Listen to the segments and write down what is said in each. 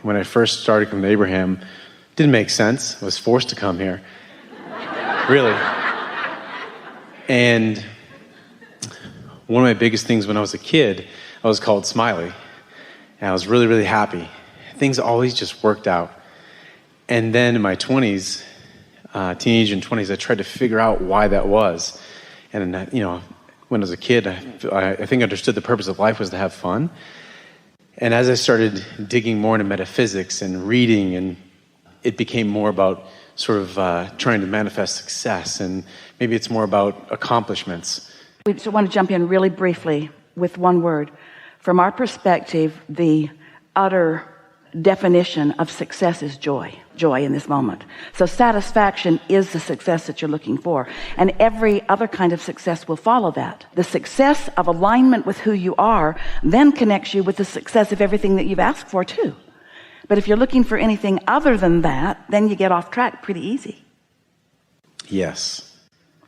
when I first started coming to Abraham, didn't make sense. I was forced to come here. Really. And one of my biggest things when I was a kid, I was called Smiley. And I was really, really happy. Things always just worked out. And then in my 20s, teenage and 20s, I tried to figure out why that was. And, when I was a kid, I think I understood the purpose of life was to have fun. And as I started digging more into metaphysics and reading, and it became more about sort of trying to manifest success, and maybe it's more about accomplishments. We just want to jump in really briefly with one word. From our perspective, the utter definition of success is joy in this moment. So satisfaction is the success that you're looking for, and every other kind of success will follow that. The success of alignment with who you are then connects you with the success of everything that you've asked for too. But if you're looking for anything other than that, then you get off track pretty easy. Yes.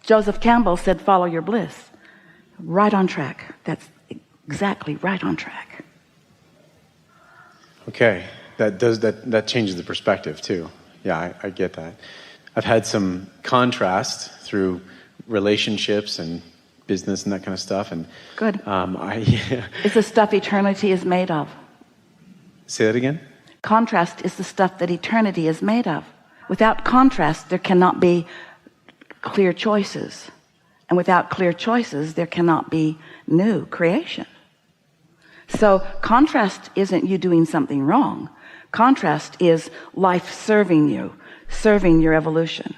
Joseph Campbell said, follow your bliss. Right on track. That's exactly right on track. Okay, that changes the perspective too. Yeah, I get that. I've had some contrast through relationships and business and that kind of stuff. And good. It's the stuff eternity is made of. Say that again? Contrast is the stuff that eternity is made of. Without contrast, there cannot be clear choices. And without clear choices, there cannot be new creation. So contrast isn't you doing something wrong. Contrast is life serving you, serving your evolution.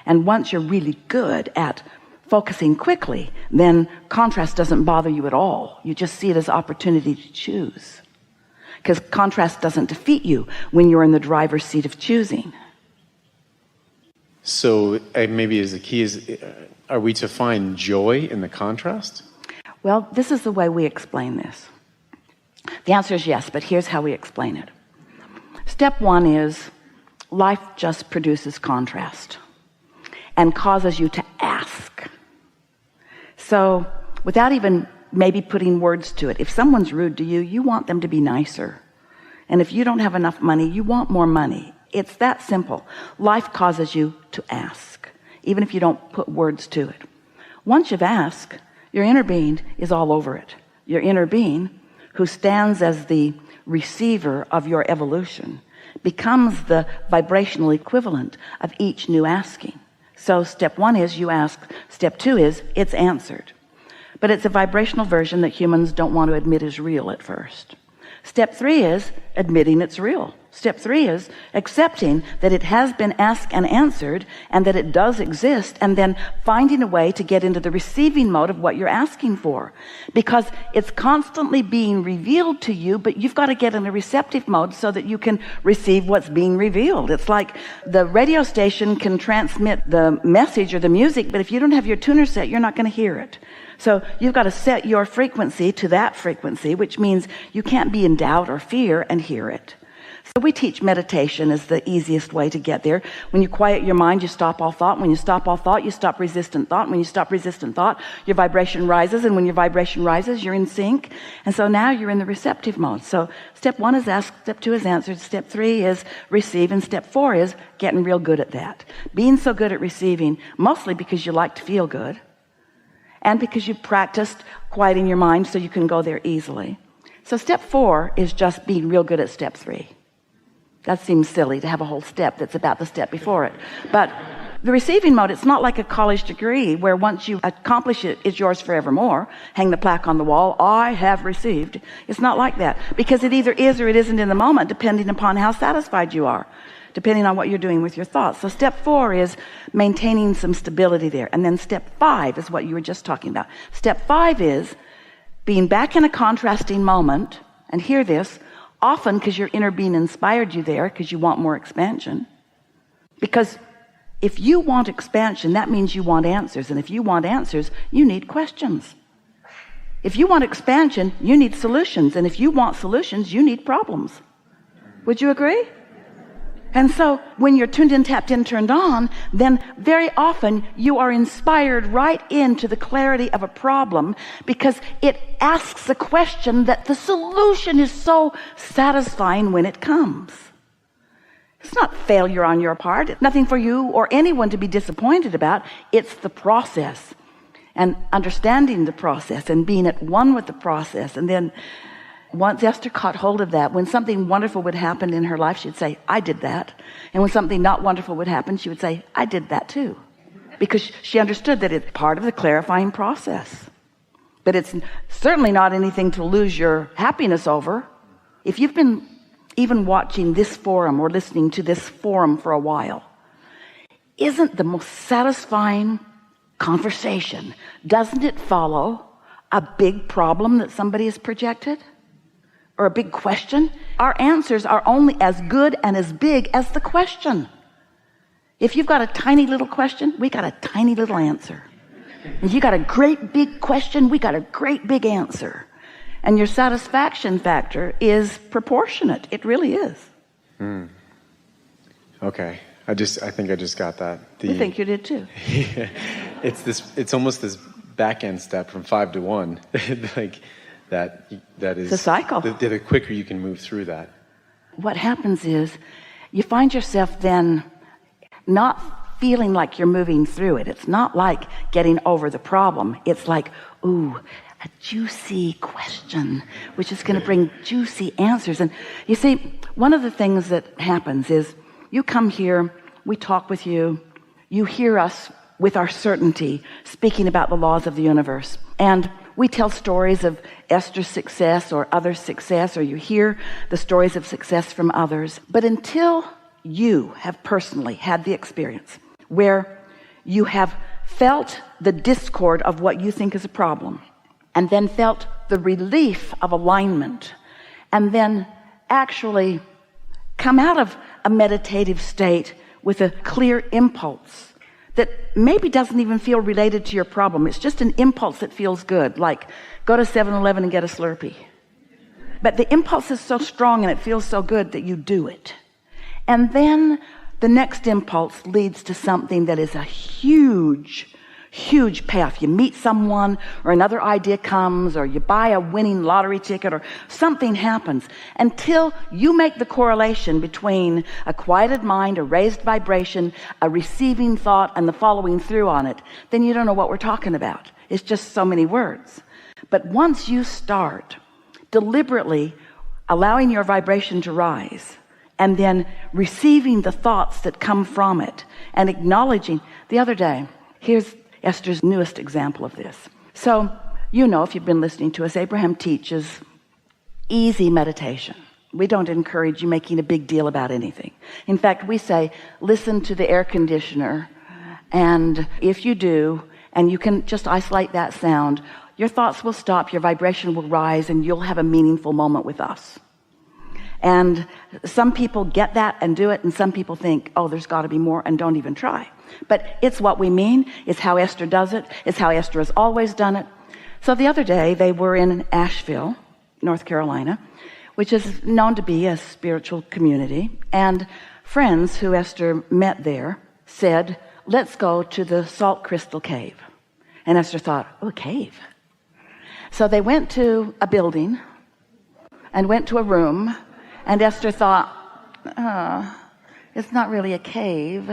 And once you're really good at focusing quickly, then contrast doesn't bother you at all. You just see it as opportunity to choose. Because contrast doesn't defeat you when you're in the driver's seat of choosing. So maybe as the key is, are we to find joy in the contrast? Well, this is the way we explain this. The answer is yes, but here's how we explain it. Step one is life just produces contrast and causes you to ask. So without even maybe putting words to it, if someone's rude to you, you want them to be nicer. And if you don't have enough money, you want more money. It's that simple. Life causes you to ask, even if you don't put words to it. Once you've asked, your inner being is all over it. Your inner being, who stands as the receiver of your evolution, becomes the vibrational equivalent of each new asking. So step one is you ask. Step two is it's answered. But it's a vibrational version that humans don't want to admit is real at first. Step three is admitting it's real. Step three is accepting that it has been asked and answered and that it does exist, and then finding a way to get into the receiving mode of what you're asking for, because it's constantly being revealed to you, but you've got to get in a receptive mode so that you can receive what's being revealed. It's like the radio station can transmit the message or the music, but if you don't have your tuner set, you're not going to hear it. So you've got to set your frequency to that frequency, which means you can't be in doubt or fear and hear it. So we teach meditation as the easiest way to get there. When you quiet your mind, you stop all thought. When you stop all thought, you stop resistant thought. When you stop resistant thought, your vibration rises. And when your vibration rises, you're in sync. And so now you're in the receptive mode. So step one is ask. Step two is answered. Step three is receive. And step four is getting real good at that. Being so good at receiving, mostly because you like to feel good, and because you've practiced quieting your mind so you can go there easily. So step four is just being real good at step three. That seems silly to have a whole step that's about the step before it. But the receiving mode, it's not like a college degree where once you accomplish it, it's yours forevermore. Hang the plaque on the wall, I have received. It's not like that, because it either is or it isn't in the moment, depending upon how satisfied you are, depending on what you're doing with your thoughts. So step four is maintaining some stability there. And then step five is what you were just talking about. Step five is being back in a contrasting moment, and hear this, often because your inner being inspired you there because you want more expansion. Because if you want expansion, that means you want answers. And if you want answers, you need questions. If you want expansion, you need solutions. And if you want solutions, you need problems. Would you agree? And so when you're tuned in, tapped in, turned on, then very often you are inspired right into the clarity of a problem because it asks a question that the solution is so satisfying when it comes. It's not failure on your part. It's nothing for you or anyone to be disappointed about. It's the process and understanding the process and being at one with the process. And then once Esther caught hold of that, when something wonderful would happen in her life, she'd say, I did that. And when something not wonderful would happen, she would say, I did that too. Because she understood that it's part of the clarifying process. But it's certainly not anything to lose your happiness over. If you've been even watching this forum or listening to this forum for a while, isn't the most satisfying conversation, doesn't it follow a big problem that somebody has projected? Or a big question? Our answers are only as good and as big as the question. If you've got a tiny little question, we got a tiny little answer. If you got a great big question, we got a great big answer. And your satisfaction factor is proportionate. It really is. Okay. I think I just got that. I think you did too. It's almost this back end step from 5 to 1. Like that is the cycle. The quicker you can move through that. What happens is you find yourself then not feeling like you're moving through it. It's not like getting over the problem. It's like, ooh, a juicy question, which is going to bring juicy answers. And you see, one of the things that happens is you come here, we talk with you, you hear us with our certainty speaking about the laws of the universe. And we tell stories of Esther's success or others' success, or you hear the stories of success from others. But until you have personally had the experience where you have felt the discord of what you think is a problem, and then felt the relief of alignment, and then actually come out of a meditative state with a clear impulse that maybe doesn't even feel related to your problem. It's just an impulse that feels good, like go to 7-Eleven and get a Slurpee. But the impulse is so strong and it feels so good that you do it. And then the next impulse leads to something that is a huge payoff. You meet someone, or another idea comes, or you buy a winning lottery ticket, or something happens. Until you make the correlation between a quieted mind, a raised vibration, a receiving thought, and the following through on it, then you don't know what we're talking about. It's just so many words. But once you start deliberately allowing your vibration to rise, and then receiving the thoughts that come from it, and acknowledging. The other day, here's Esther's newest example of this. So, you know, if you've been listening to us, Abraham teaches easy meditation. We don't encourage you making a big deal about anything. In fact, we say, listen to the air conditioner, and if you do, and you can just isolate that sound, your thoughts will stop, your vibration will rise, and you'll have a meaningful moment with us. And some people get that and do it, and some people think, oh, there's got to be more, and don't even try. But it's what we mean. It's how Esther does it. It's how Esther has always done it. So the other day, they were in Asheville, North Carolina, which is known to be a spiritual community. And friends who Esther met there said, let's go to the Salt Crystal Cave. And Esther thought, oh, a cave. So they went to a building and went to a room. And Esther thought, it's not really a cave,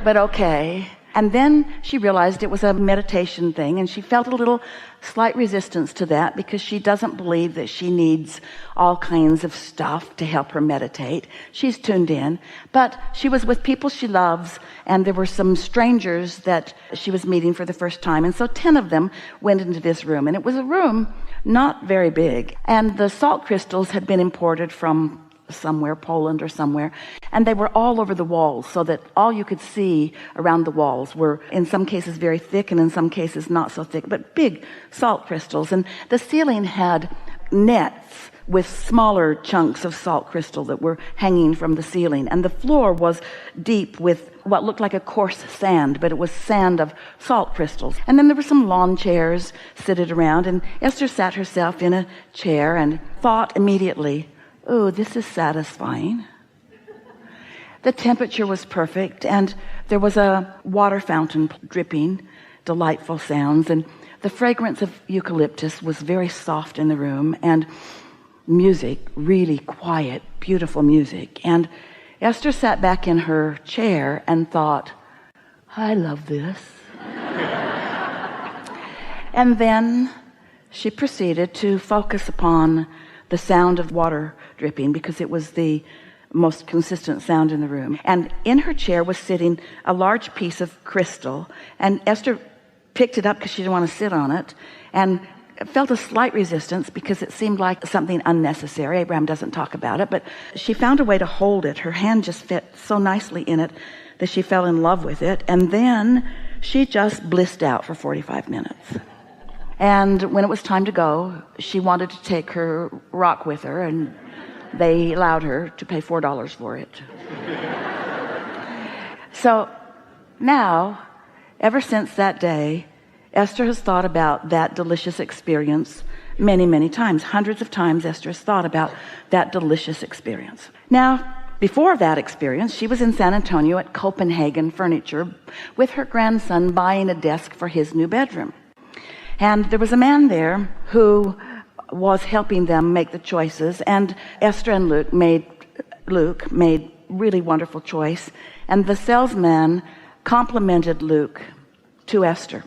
but okay. And then she realized it was a meditation thing, and she felt a little slight resistance to that because she doesn't believe that she needs all kinds of stuff to help her meditate. She's tuned in, but she was with people she loves, and there were some strangers that she was meeting for the first time. And so 10 of them went into this room, and it was a room not very big. And the salt crystals had been imported from somewhere, Poland or somewhere, and they were all over the walls, so that all you could see around the walls were in some cases very thick and in some cases not so thick, but big salt crystals. And the ceiling had nets with smaller chunks of salt crystal that were hanging from the ceiling, and the floor was deep with what looked like a coarse sand, but it was sand of salt crystals. And then there were some lawn chairs seated around, and Esther sat herself in a chair and thought immediately, oh, this is satisfying. The temperature was perfect, and there was a water fountain dripping, delightful sounds, and the fragrance of eucalyptus was very soft in the room, and music, really quiet, beautiful music. And Esther sat back in her chair and thought, I love this. And then she proceeded to focus upon the sound of water dripping, because it was the most consistent sound in the room. And in her chair was sitting a large piece of crystal, and Esther picked it up because she didn't want to sit on it, and felt a slight resistance because it seemed like something unnecessary. Abraham doesn't talk about it, but she found a way to hold it. Her hand just fit so nicely in it that she fell in love with it, and then she just blissed out for 45 minutes. And when it was time to go, she wanted to take her rock with her, and they allowed her to pay $4 for it. So now, ever since that day, Esther has thought about that delicious experience many, many times. Hundreds of times Esther has thought about that delicious experience. Now, before that experience, she was in San Antonio at Copenhagen Furniture with her grandson buying a desk for his new bedroom. And there was a man there who was helping them make the choices, and Esther and Luke made really wonderful choice, and the salesman complimented Luke to Esther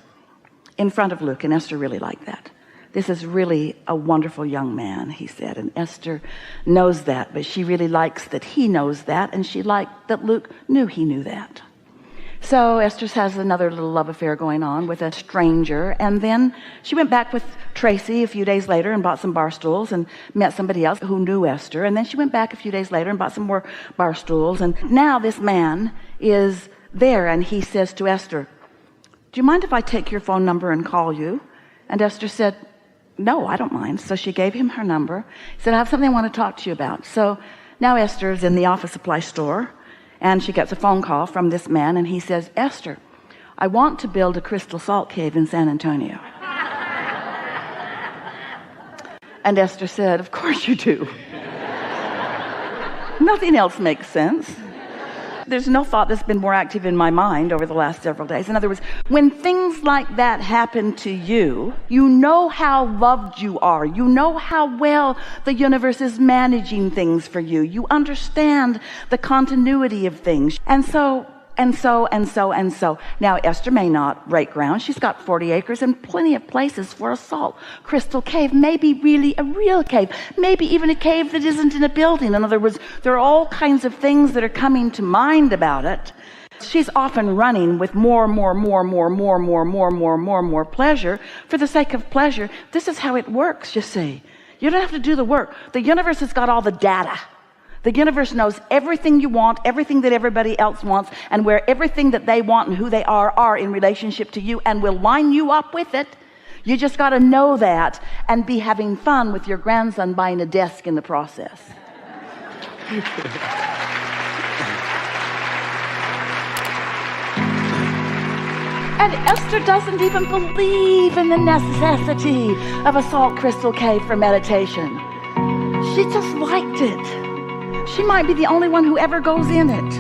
in front of Luke, and Esther really liked that. This is really a wonderful young man, he said, and Esther knows that, but she really likes that he knows that, and she liked that Luke knew he knew that. So Esther has another little love affair going on with a stranger, and then she went back with Tracy a few days later and bought some bar stools and met somebody else who knew Esther, and then she went back a few days later and bought some more bar stools, and now this man is there, and he says to Esther, do you mind if I take your phone number and call you? And Esther said, no, I don't mind. So she gave him her number. He said, I have something I want to talk to you about. So now Esther is in the office supply store, and she gets a phone call from this man, and he says, Esther, I want to build a crystal salt cave in San Antonio. And Esther said, of course you do. Nothing else makes sense. There's no thought that's been more active in my mind over the last several days. In other words, when things like that happen to you, you know how loved you are. You know how well the universe is managing things for you. You understand the continuity of things. And so. Now, Esther may not break ground. She's got 40 acres and plenty of places for a salt crystal cave, maybe really a real cave, maybe even a cave that isn't in a building. In other words, there are all kinds of things that are coming to mind about it. She's often running with more pleasure for the sake of pleasure. This is how it works, you see. You don't have to do the work. The universe has got all the data. The universe knows everything you want, everything that everybody else wants, and where everything that they want and who they are in relationship to you, and will line you up with it. You just got to know that and be having fun with your grandson buying a desk in the process. And Esther doesn't even believe in the necessity of a salt crystal cave for meditation. She just liked it. She might be the only one who ever goes in it.